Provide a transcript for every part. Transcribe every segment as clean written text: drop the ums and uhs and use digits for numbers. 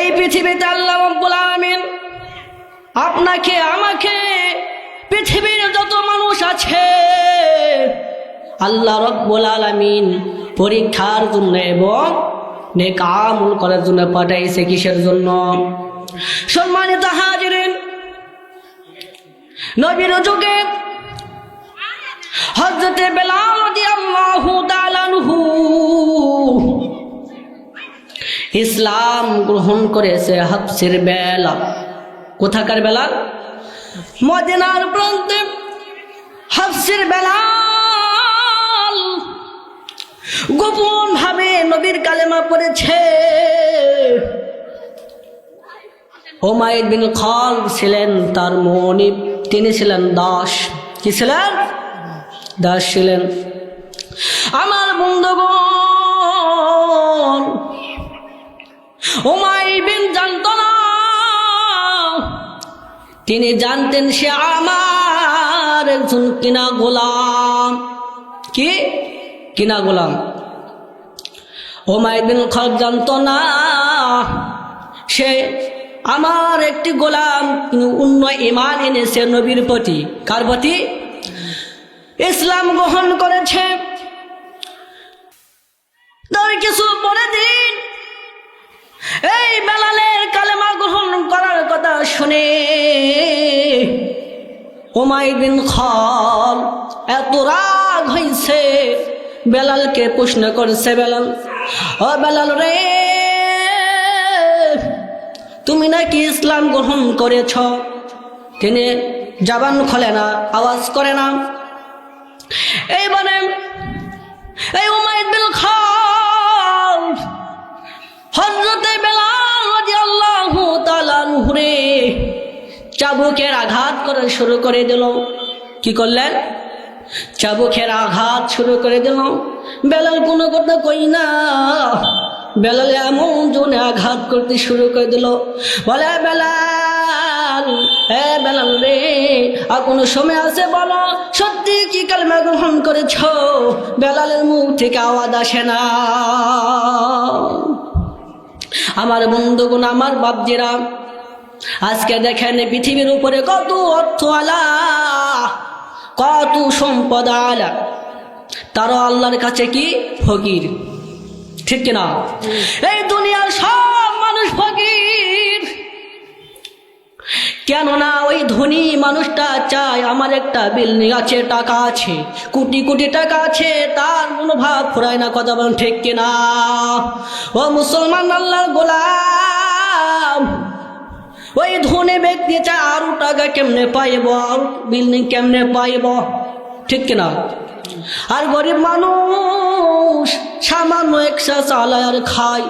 এই পৃথিবীতে আল্লাহ রাব্বুল আলামিন আপনাকে আমাকে পৃথিবীর যত মানুষ আছে আল্লাহ রাব্বুল আলামিন পরীক্ষার জন্য এবং নেক আমল করার জন্য পাঠাইছে। কিসের জন্য? সম্মানিত হাজিরিন, নবীর যুগে হযরত বেলাল রাদিয়াল্লাহু তাআলা আনহু ইসলাম গ্রহণ করেছে। হাবশির বেলাল, কোথাকার বেলাল? মদিনার প্রান্তে হাবশির বেলাল গোপন ভাবে নবীর কালেমা পড়েছে। উমাইর বিন খালদ ছিলেন তার মনিব, তিনি ছিলেন দাস। কি ছিলেন? দাস ছিলেন। আমার বন্ধুগণ, উমাইর বিন জানতো না, তিনি জানতেন সে আমার একজন কিনা গোলাম। কি কিনা গোলাম? উমাইর বিন খালদ জানতো না সে আমার একটি গোলাম, অন্য ঈমান এনেছে নবীর প্রতি। কার প্রতি? ইসলাম গ্রহণ করেছে। তার কিছু পরে দিন এই বেলালের কালেমা গ্রহণ করার কথা শুনে উমাইর বিন খালদ এত রাগ হয়েছে, বেলালকে প্রশ্ন করেছে, বেলাল, ও বেলাল রে, তুমি নাকি ইসলাম গ্রহণ করেছ? তিনি জবান খোলে না, আওয়াজ করে না। এইবারে এই উমাইর বিন খালদ হযরত বেলাল রাদিয়াল্লাহু তাআলা আনহু রে চাবুকের আঘাত করা শুরু করে দিল। কি করলেন? চাবুকের আঘাত শুরু করে দিল। বেলাল কোনো কথা কই না, বেলাল এমন জোরে আঘাত করতে শুরু করে দিল, বলে, বেলাল, হে বেলাল রে, আর কোনো সময় আছে বলো, সত্যি কি কালেমা গ্রহণ করেছ? বেলালের মুখ থেকে আওয়াজ আসে না। আমার বন্ধুগণ, আমার বাপজিরা, আজকে দেখেন পৃথিবীর উপরে কত অর্থওয়ালা, কত সম্পদওয়ালা, তারা আল্লাহর কাছে কি ফকির। ঠিক কিনা? এই দুনিয়ার সব মানুষ ফকির। কেননা ওই ধনী মানুষটা চায় আমার একটা বিল্ডিং আছে, টাকা আছে, কোটি কোটি টাকা আছে, তার মনোভাব ফুরায় না। কথা বলেন ঠিক কিনা? ও মুসলমান আল্লাহর গোলাম, ওই ধনী ব্যক্তি চায় আরো টাকা কেমনে পাইব, আর বিল্ডিং কেমনে পাইব। ঠিক কিনা? আর গরিব মানুষ সামান্য একশা চালায় আর খায়,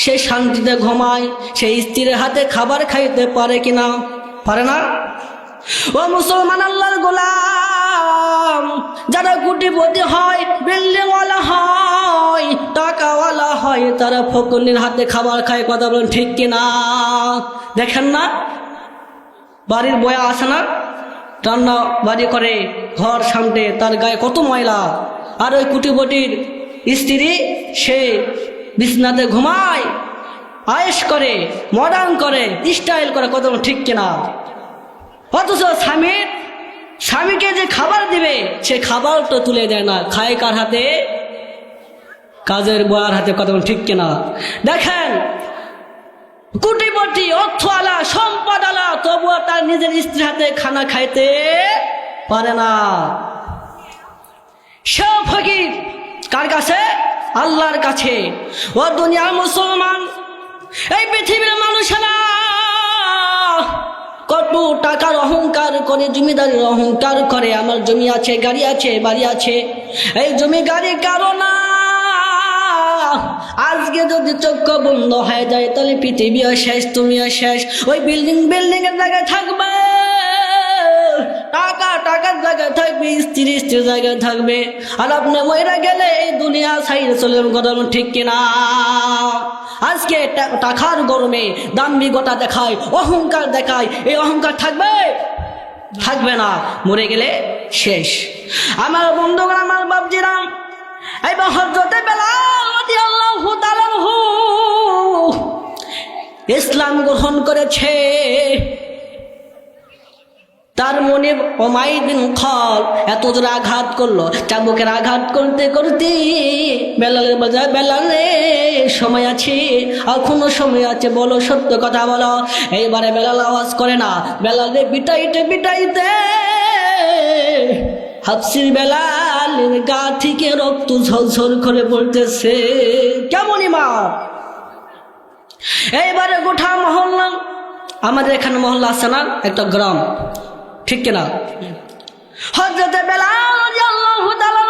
সে শান্তিতে ঘুমায়, সে স্ত্রীর হাতে খাবার খাইতে পারে কিনা? পারে না। ও মুসলমান আল্লাহর গোলাম, যারা কোটিপতি হয়, বিল্ডিংওয়ালা হয়, টাকাওয়ালা হয়, তারা ফকিরের হাতে খাবার খায়। কথা বলেন ঠিক কিনা? দেখেন না, বাড়ির বয়া আসে না, রান্না বাড়ি করে, ঘর সামনে, তার গায়ে কত ময়লা। আর ওই কোটিপতির স্ত্রী, সে বিছনাতে ঘুমায়, আয়েশ করে, মডার্ন করে, স্টাইল করে। কত ঠিক কিনা? অথচ স্বামীকে যে খাবার দিবে, সে খাবারটা তুলে দেয় না, খায় কার হাতে? কাজের বয়ার হাতে। কত ঠিক কিনা? দেখেন, কোটিপতি, অর্থওয়ালা, সম্পদওয়ালা, তবুও তার নিজের স্ত্রীর হাতে খানা খাইতে পারে না। সে ফকির কার কাছে? আল্লাহর কাছে। ও দুনিয়ার মুসলমান, এই পৃথিবীর মানুষেরা কত টাকার অহংকার করে, জমিদারির অহংকার করে, আমার জমি আছে, গাড়ি আছে, বাড়ি আছে। এই জমি গাড়ি কারো না। আজকে যদি চক্ষু বন্ধ হয়ে যায়, তাহলে পৃথিবীও শেষ, তুমিও শেষ। ওই বিল্ডিং এর জায়গায় থাকবে, টাকার জায়গায় থাকবে, স্ত্রীর জায়গায় থাকবে। আর আপনি মরে গেলে এই দুনিয়া ছাইরে চলে যাবেন। ঠিক কিনা? আজকে টাকার গরমে দাম্ভিকতা দেখায়, অহংকার দেখায়, এই অহংকার থাকবে? থাকবে না। মরে গেলে শেষ। আমার বন্ধুগণ, আমার বাপজিরা, এবার হযরত বেলাল রাদিয়াল্লাহু তাআলা আনহু ইসলাম গ্রহণ করেছে, তার মনে উমাইর বিন খাল এত জোরে আঘাত করলো, চাবুকের আঘাত করতে করতে বেলালের বাজায়, বেলাল রে সময় আছে, এখনো সময় আছে, বলো সত্য কথা বলো। এইবারে বেলাল আওয়াজ করে না, বেলাল রে পিটাইতে পিটাইতে হাফসির বেলালের গা থেকে রক্ত ঝরঝর করে পড়তেছে। কেমন ইমাম! এইবারে গোটা মহল্লা, আমাদের এখানে মহল্লা আছে না, একটা গ্রাম, ঠিক কিনা? হযরতে বেলাল রাদিয়াল্লাহু তাআলা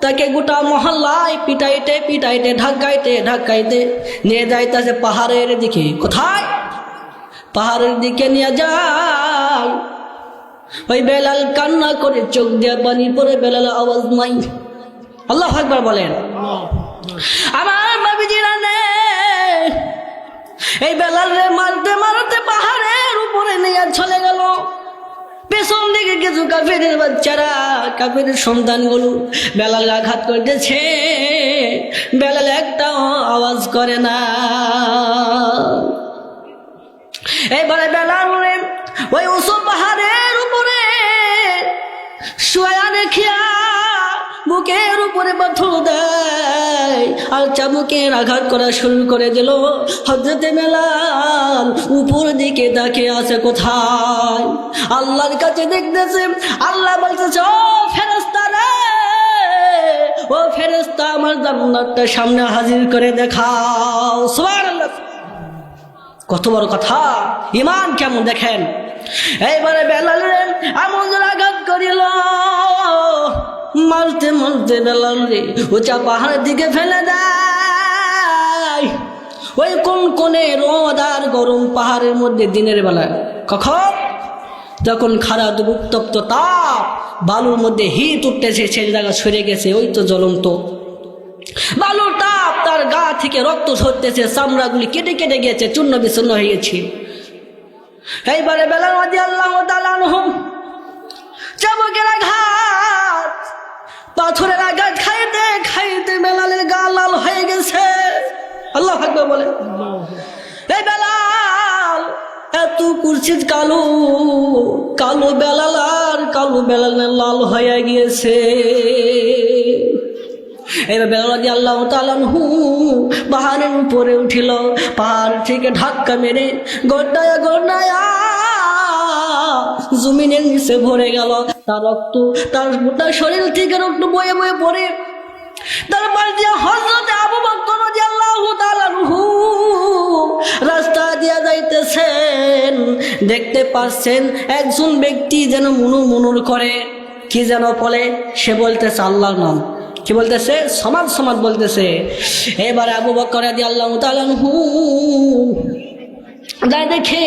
তাকে গোটা মহল্লায় পিটাইতে পিটাইতে ঢাকাইতে ঢাকাইতে নিয়ে যাইতেছে পাহাড়ের দিকে। কোথায়? পাহাড়ের দিকে নিয়ে যায়। ওই বেলাল কান্না করে, চোখ দিয়ে পানি পড়ে, বেলাল আওয়াজ নাই। আল্লাহু আকবার বলেন। আমার বাবিজিরা নে, এই বেলালে মারতে মারতে পাহাড়ের উপরে নিয়ে চলে গেল। পেছন দিকে কিছু কাফেরের বাচ্চারা, কাফেরের সন্তানগুলো বেলাল আঘাত করতেছে, বেলাল একটাও আওয়াজ করে না। এবারে বেলাল ওই উঁচু পাহাড়ের উপরে শুয়া দেখিয়া বুকের উপরে পাথর দেয় আর চাবুকের আঘাত করা শুরু করে দিল। হযরতে বেলাল উপর দিকে তাকিয়ে আছে, কোথায়? আল্লাহর কাছে দেখতেছে। আল্লাহ বলতেছে, ও ফেরেশতা রে, ও ফেরেশতা, আমার জান্নাতটা সামনে হাজির করে দেখাও। সুবহানাল্লাহ! কত বড় কথা! ঈমান কেমন দেখেন। এইবারে বেলাল রে এমন আঘাত করিল, মারতে মারতে বেলাল রে উঁচা পাহাড়ের দিকে ফেলে দেয়। ওই কোন কোনে রোদ আর গরম পাহাড়ের মধ্যে দিনের বেলা, কখন? যখন খারাপ উত্তপ্ত তাপ, বালুর মধ্যে হিট উঠতেছে, সেই জায়গা সরে গেছে, ওই তো জ্বলন্ত বালুর তাপ, তার গা থেকে রক্ত ঝরতেছে, চামড়াগুলি কেটে কেটে গেছে, চূর্ণ বিচূর্ণ হয়ে গেছে। এইবারে বেলাল রাদিয়াল্লাহু তাআলা আনহু চাবুকের আঘাত, পাথরের আঘাত খাইতে খাইতে বেলালের গা লাল হয়ে গেছে। আল্লাহু আকবার বলে। এই বেলাল এত কুরসিদ কালো কালো, বেলাল আর কালো, বেলাল লাল হয়ে গিয়েছে। এবার বেলাল রাদিয়াল্লাহু তাআলা আনহু পাহাড়ের উপরে উঠিল, পাহাড় থেকে ধাক্কা মেরে গড়ায়া গড়ায়া জমিনের নিচে ভরে গেল। তার রক্ত, তার গোটা শরীর থেকে রক্ত বয়ে বয়ে পড়ে। তারপর দিয়ে হযরতে আবু বকর রাদিয়াল্লাহু তাআলা আনহু রাস্তা দিয়া যাইতেছেন, দেখতে পাচ্ছেন একজন ব্যক্তি যেন মুনুর করে, কি যেন বলে, সে বলতেছে আল্লাহর নাম। কি বলতেছে? সমাজ সমাজ বলতেছে। এবারে আবু বকর রাদিয়াল্লাহু তাআলা আনহু যাই দেখে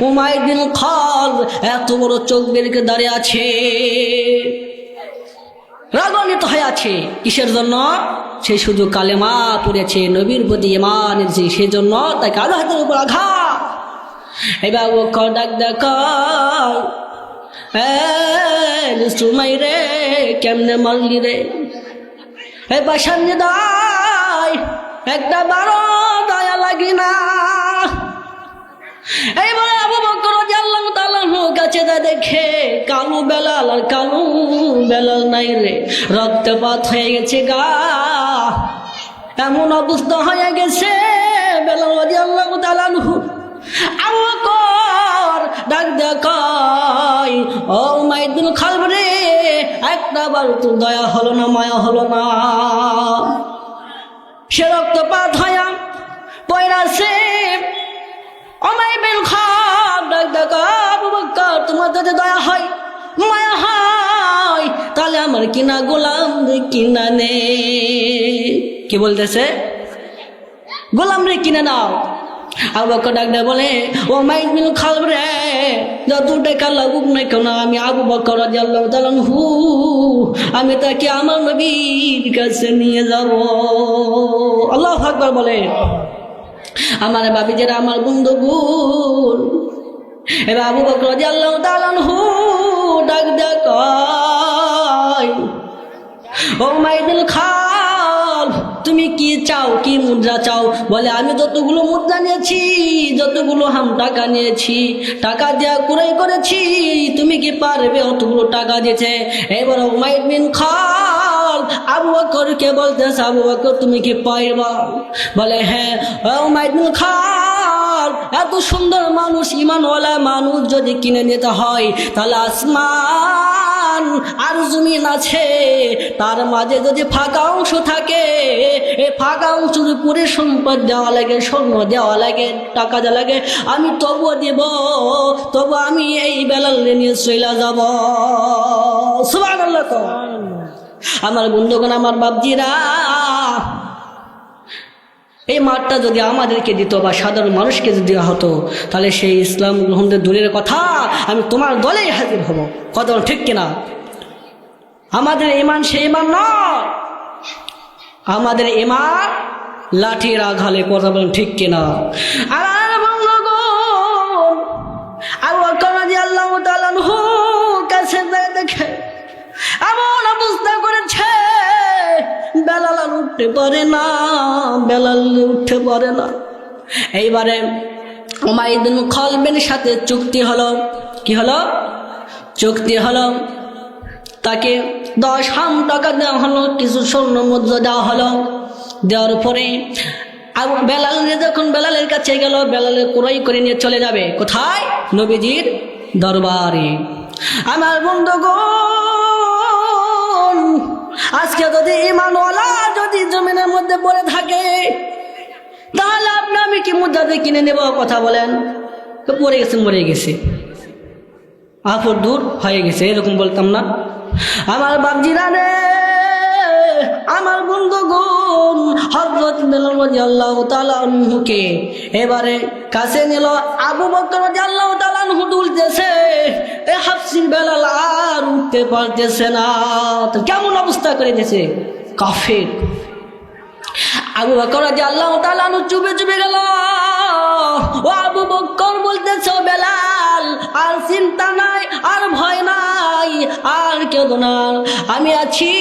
উমাইর বিন খাল এত বড় চোখ বেরিয়ে দাঁড়িয়ে আছে, রাগান্বিত হয়ে আছে। কিসের জন্য? সে শুধু কালেমা পড়েছে, নবীর প্রতি ঈমান এনেছে, সেই জন্য তাকে আঘাতের উপর আঘাত। এবার আবু বকর ডাক দেখায়, সুমাই রে, কেমনে মারলি রে? এবার সামনে দায়, একটা বারো দয়া লাগি না। এইবারে আবু বকর রাদিয়াল্লাহু তাআলা কাছে যা দেখে কালো বেলাল আর কালো বেলাল নাই রে, রক্তপাত হয়ে গেছে গা, এমন অবস্থা হয়ে গেছে। বেলাল রাদিয়াল্লাহু তাআলা আবু বকর ডাক দেখায়, ও উমাইর বিন খালব রে, একটা বার তো দয়া হলো না, মায়া হলো না? সে রক্তপাত হয়ে পয়রাছে। উমাইর বিন খালব ডাক দেখায়, আবু বকর, তোমার যদি দয়া হয়, মায়া হয়, তাহলে আমার কিনা গোলাম রে কিনা নে। কি বলতেছে? গোলাম রে কিনে নাও। আবু বকর ডাক দেয় বলে, উমাইর বিন খালব রে, যত টাকা লাগুক না কেন, আমি আবু বকর রাদিয়াল্লাহু তাআলা আনহু, আমি তাকে আমার নবীর কাছে নিয়ে যাব। আল্লাহু আকবার বলে। আমার বাবিজারা, আমার বন্ধুগুল, এবার আবু বকর রাদিয়াল্লাহু তাআলা আনহু ডাক দেয়, উমাইর বিন খালব, তুমি কি চাও, কি মুদ্রা চাও? বলে আমি যতগুলো মুদ্রা নিয়েছি, যতগুলো টাকা নিয়েছি, টাকা দেওয়া কুড়াই করেছি, তুমি কি পারবে অতগুলো টাকা দিতে? এবার উমাইর বিন খালদ আবু বকরকে বলতেছে, আবু বকর তুমি কি পারবা? বলে হ্যাঁ। উমাইর বিন খালদ এত সুন্দর মানুষ, ঈমানওয়ালা মানুষ যদি কিনে নিতে হয়, তাহলে আসমান আর জমিন আছে, তার মাঝে যদি ফাঁকা অংশ থাকে, এই ফাঁকা অংশের উপরে সম্পদ দেওয়া লাগে, স্বর্ণ দেওয়া লাগে, টাকা দেওয়া লাগে, আমি তবুও দেব, তবু আমি এই বেলাল নিয়ে চলে যাব। সুবহানাল্লাহ। আমার বন্ধুগণ, আমার বাপজিরা, এই মাঠটা যদি আমাদেরকে দিত বা সাধারণ মানুষকে যদি দেওয়া হতো, তাহলে সেই ইসলাম গ্রহণের দূরের কথা, আমি তোমার দলেই হাজির হব। কথা ঠিক কিনা? আমাদের ঈমান সেই ঈমান নয়, আমাদের ঈমান লাঠির আঘালে। কথা বলেন ঠিক কিনা? আর বন্ধুগণ, আবু বকর রাদিয়াল্লাহু তাআলা আনহু কাছে দেখে এমন অবস্থা করেছে, বেলাল আর উঠতে পারে না, বেলাল উঠতে পারে না। এইবারে উমাইর বিন খালদের সাথে চুক্তি হলো। কি হলো? চুক্তি হলো। তাকে 10 টাকা দেওয়া হলো, কিছু স্বর্ণ মুদ্রা দেওয়া হলো। দেওয়ার পরে বেলাল যখন বেলালের কাছে গেল, বেলালের ক্রয় করে নিয়ে চলে যাবে কোথায়? নবীজির দরবারে। আমার বন্ধুগণ, আজকে যদি ঈমানওয়ালা যদি জমিনের মধ্যে পড়ে থাকে, তাহলে আপনি আমি কি মুদ্রা দিয়ে কিনে নেব? কথা বলেন। পড়ে গেছে, মরে গেছে, আপর দূর হয়ে গেছে, এরকম বলতাম না? আমার বাপজিরা রে, আমার বন্ধুগণ, হযরত বেলাল রাদিয়াল্লাহু তাআলা আনহুকে এবারে কাছে নিল। আবু বকর রাদিয়াল্লাহু তাআলা আনহু তুলতেছে, এ হাফসি বেলাল আর উঠতে পারতেছে না। তো কেমন অবস্থা করে দিয়েছে? কাফের। আবু বকর রাদিয়াল্লাহু তাআলা আনহু চুপে চুপে গেল। ও আবু বকর বলতেছে, বেলাল আর চিন্তা নাই, আর ভয় নাই, আর কেঁদো না, আমি আছি,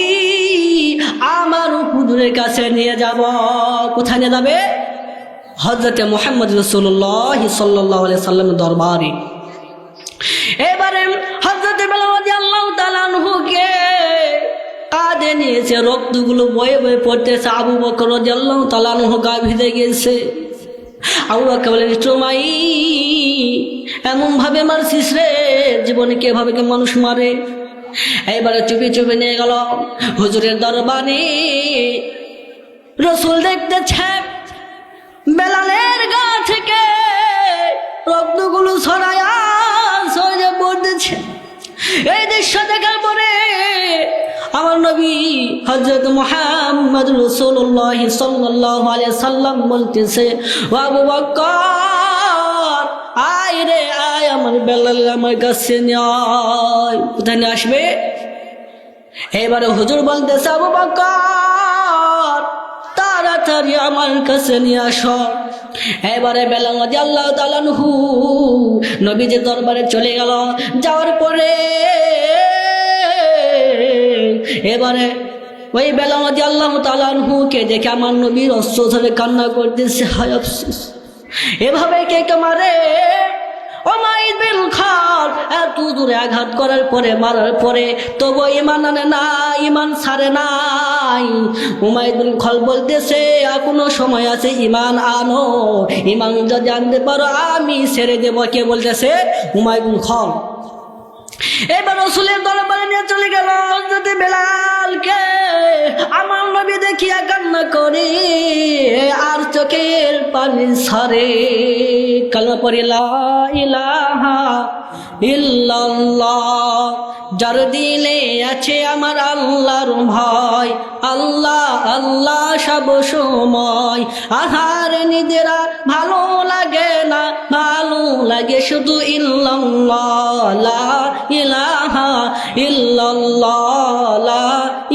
আমার হুজুরের কাছে নিয়ে যাব। কোথায় নিয়ে যাবে? হযরতে মুহাম্মদ রাসূলুল্লাহ সাল্লাল্লাহু আলাইহি সাল্লামের দরবারে। এবারে হযরতে বেলাল রাদিয়াল্লাহু তাআলা আনহুকে কাঁধে নিয়েছে, রক্তগুলো বয়ে বয়ে পড়তেছে। আবু বকর রাদিয়াল্লাহু তাআলা আনহু গা ভিজে গেছে। আবু বকর বলেন, তোমাই এমন ভাবে মারছিস রে, জীবনে কিভাবে কে মানুষ মারে? এইবারে চুপি চুপি নিয়ে গেল হুজুরের দরবারে। রাসূল দেখতেছে বেলালের গা থেকে রক্তগুলো ছড়ায়া ছড়িয়ে পড়তেছে। এই দৃশ্য দেখার পরে আমার নবী হযরত মুহাম্মদ রাসূলুল্লাহ সাল্লাল্লাহু আলাইহি সাল্লাম বলতেছে, ও আবু বকর, আয় রে আয়, আমার বেলাল আমার কাছে নিয়ে আয়। কোথায় নিয়ে আসবে? এবারে হুজুর বলতেছে, আবু বকর তাড়াতাড়ি আমার কাছে নিয়ে আসো। এবারে বেলাল রাদিয়াল্লাহু তাআলা আনহু নবীজির দরবারে চলে গেল। যাওয়ার পরে এবারে ওই বেলাল রাদিয়াল্লাহু তাআলা আনহুকে দেখে আমার নবীর অশ্রু ঝরে কান্না করতেছে, হায় আফসোস, এভাবে কে কে মারে? উমাইর বিন খালদ এত দূরে আঘাত করার পরে, মারার পরে তবু ঈমান আনে না, ঈমান ছাড়ে নাই। উমাইর বিন খালদ বলতেছে, এখনো সময় আছে, ঈমান আনো, ঈমান যদি আনতে পারো আমি ছেড়ে দেব। কে বলতেছে? উমাইর বিন খালদ। এবার রাসূলের দরবারে নিয়ে চলে গেল হযরত বেলালকে। আমার নবী দেখিয়া কান্না করে আর চোখের পানি ছাড়ে। কালেমা পড়ে, লা ইলাহা ইল্লাল্লাহ, যার দিলে আছে আমার আল্লাহর ভয়, আল্লাহ আল্লাহ সব সময়। আহার নিজেরা ভালো লাগে না, ভালো লাগে শুধু ইল্লাল্লাহ, লা ইলাহা ইল্লাল্লাহ, লা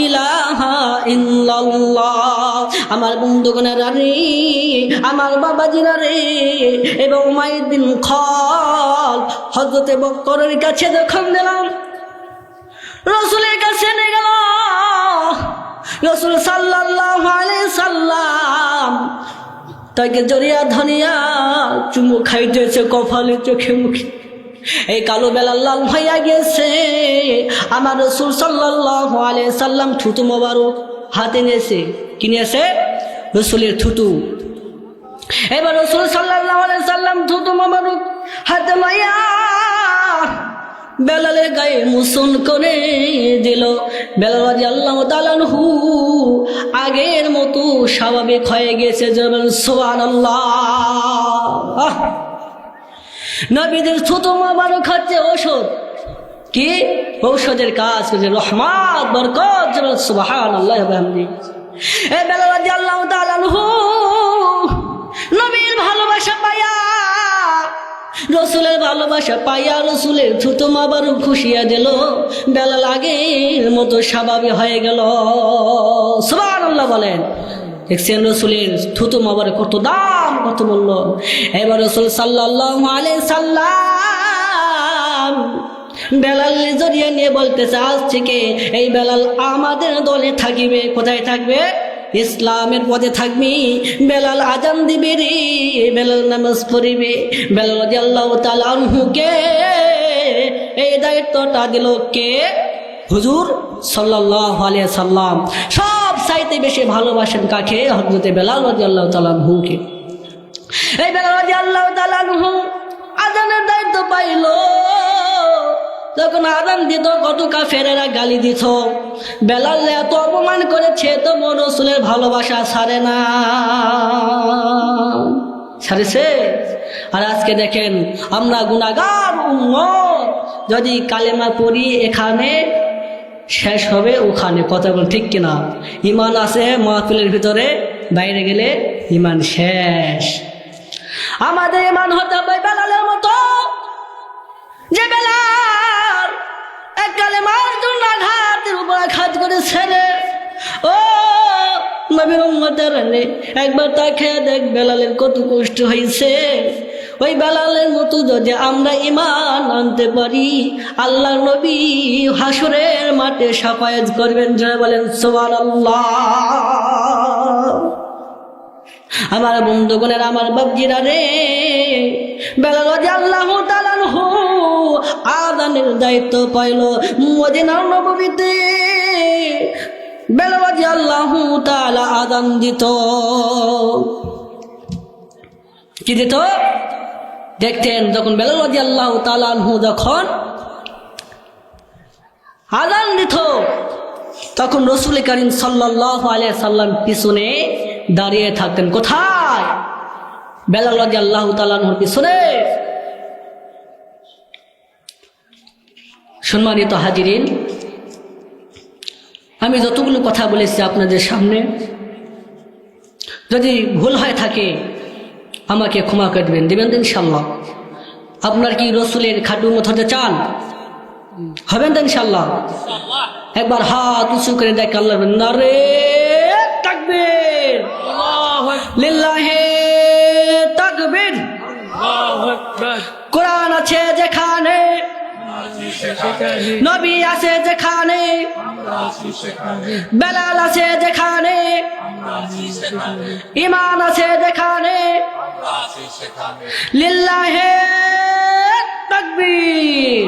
ইলাহা ইল্লাল্লাহ। আমার বন্ধুগণেরা রে, আমার বাবাজিরা রে, এবং উমাইর বিন খালদ হযরতে বকরের কাছে যখন দিলাম, রাসূলের কাছে নিয়ে গেল। রাসূল সাল্লাল্লাহু আলাইহি সাল্লাম তাকে জড়িয়া ধনিয়া চুমু খাইতেছে কপালে চোখে মুখে। এই কালো বেলাল লাল হইয়া গেছে। আমার রাসূল সাল্লাল্লাহু আলাইহি সাল্লাম থুতু মোবারক হাতে নিয়েছে। কি নিয়েছে? রাসূলের থুতু। এবার রাসূল সাল্লাল্লাহু আলাইহি সাল্লাম থুতু মোবারক হাতে লইয়া বেলালের গায়ে মুসন করে দিল। বেলাল রাদিয়াল্লাহু তাআলা আনহু আগের মতো স্বাভাবিক হয়ে গেছে। যেমন সুবহানাল্লাহ। নবীদের থুতু মোবারক হচ্ছে ঔষধ। কি ঔষধের কাজ করে? রহমত, বরকত। যেমন সুবহানাল্লাহ ওয়া বিহামদিহি। এই বেলাল রাদিয়াল্লাহু তাআলা আনহু নবীর ভালোবাসা পাইয়া, রসুলের ভালোবাসা পাইয়া রসুলের থুতু মোবারক খুশিয়া দিল। বেলাল আগের মতো স্বাভাবিক হয়ে গেল। সুবহানাল্লাহ বলেন। দেখছেন রসুলের থুতু মোবারক কত দাম, কত মূল্য। এবার রসুল সাল্লাল্লাহু আলাইহি সাল্লাম বেলাল জড়িয়ে নিয়ে বলতেছে, আজ থেকে এই বেলাল আমাদের দলে থাকিবে। কোথায় থাকবে? ইসলামের পথে থাকবি। বেলাল আজান দিবে রে, বেলাল নামাজ পড়িবে। বেলাল রাদিয়াল্লাহু তাআলা আনহুকে এই দায়িত্বটা দিল কে? হুজুর সাল্লাল্লাহু আলাইহি সাল্লাম। সব চাইতে বেশি ভালোবাসেন কাকে? হযরত বেলাল রাদিয়াল্লাহু তাআলা আনহুকে। এই বেলাল রাদিয়াল্লাহু তাআলা আনহু আজানের দায়িত্ব পাইল। যখন আজান দিত কত কাফেরেরা গালি দিত। বেলাল এত অপমান করেছে, তো রাসূলের ভালোবাসা ছাড়ে না, ছাড়েছে? আর আজকে দেখেন আমরা গুনাহগার উম্মত, যদি কালেমা পড়ি এখানে শেষ হবে ওখানে। কথা বল ঠিক কিনা? ঈমান আছে মাহফিলের ভিতরে, বাইরে গেলে ঈমান শেষ। আমাদের ঈমান হতে হবে বেলালের মতো, যে বেলাল এক কালেমার জন্য আঘাতের উপর আঘাত করেছে রে। ও নবীর উম্মতের একবার তাকে দেখ বেলালের কত কষ্ট হয়েছে। ওই বেলালের মতো যদি আমরা ঈমান আনতে পারি, আল্লাহর নবী হাসরের মাঠে শাফায়াত করবেন। জয় বলেন সুবহানাল্লাহ। আমার বন্ধুগণের, আমার বাপজিরা রে, বেলাল রাদিয়াল্লাহু তাআলা আনহু আযানের দায়িত্ব পাইল মদিনার নববীতে। বেলাল রাদিয়াল্লাহু তাআলা আযান দিত। কি দিত? দেখতেন যখন বেলাল রাদিয়াল্লাহু তাআলা আনহু যখন আযান দিত, তখন রাসূল করিম সাল্লাল্লাহু আলাইহি সাল্লাম পিছনে দাঁড়িয়ে থাকতেন। কোথায়? বেলাল রাদিয়াল্লাহু তাআলা আনহুর পিছনে। সম্মানিত হাজিরিন, আমি যতগুলো কথা বলেছি আপনাদের সামনে, যদি ভুল হয়ে থাকে আমাকে ক্ষমা করে দেবেন। দেবেন তো ইনশাল্লাহ? আপনার কি রসুলের খাটু উম্মত হতে চান? হবেন তো ইনশাল্লাহ? একবার হাত উঁচু করে দেখ আল্লাহ নারে তাকবীর, লিল্লাহে তাকবীর। কোরআন আছে যেখানে, নবী আছে যেখানে, বেলাল আছে যেখানে, ঈমান আছে যেখানে, লিল্লাহে তাকবীর।